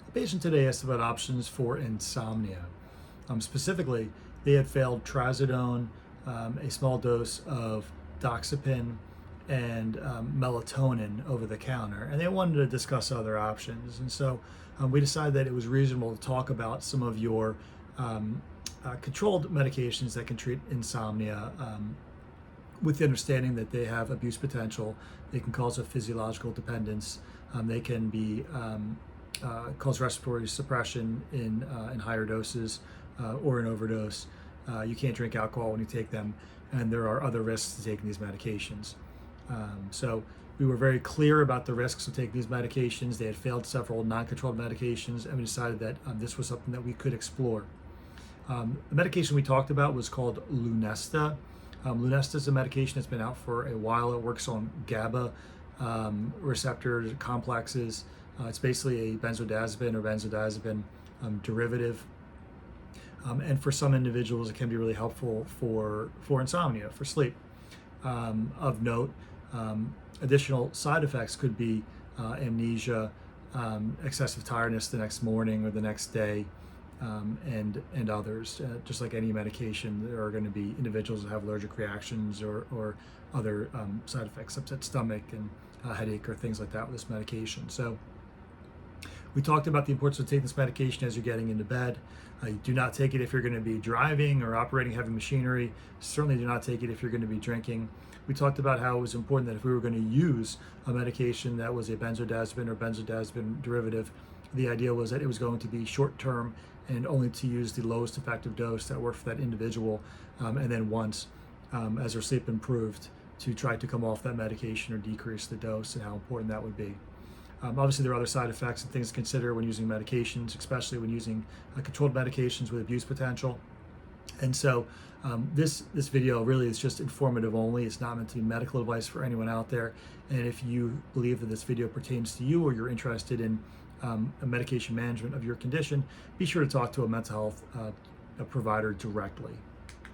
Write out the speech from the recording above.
A patient today asked about options for insomnia. Specifically, they had failed trazodone, a small dose of doxepin, and melatonin over the counter, and they wanted to discuss other options. And so we decided that it was reasonable to talk about some of your controlled medications that can treat insomnia, with the understanding that they have abuse potential. They can cause a physiological dependence. They can be cause respiratory suppression in higher doses or an overdose. You can't drink alcohol when you take them, and there are other risks to taking these medications. So we were very clear about the risks of taking these medications. They had failed several non-controlled medications, and we decided that this was something that we could explore. The medication we talked about was called Lunesta. Lunesta is a medication that's been out for a while. It works on GABA receptor complexes. It's basically a benzodiazepine or benzodiazepine derivative. And for some individuals, it can be really helpful for insomnia, for sleep. Of note, additional side effects could be amnesia, excessive tiredness the next morning or the next day, and others. Just like any medication, there are going to be individuals that have allergic reactions or other side effects, upset stomach and headache or things like that with this medication. So we talked about the importance of taking this medication as you're getting into bed. You do not take it if you're going to be driving or operating heavy machinery. Certainly do not take it if you're going to be drinking. We talked about how it was important that if we were going to use a medication that was a benzodiazepine or benzodiazepine derivative, the idea was that it was going to be short-term and only to use the lowest effective dose that worked for that individual, and then once, as their sleep improved, to try to come off that medication or decrease the dose, and how important that would be. Obviously, there are other side effects and things to consider when using medications, especially when using controlled medications with abuse potential. And so this video really is just informative only. It's not meant to be medical advice for anyone out there. And if you believe that this video pertains to you, or you're interested in a medication management of your condition, be sure to talk to a mental health provider directly.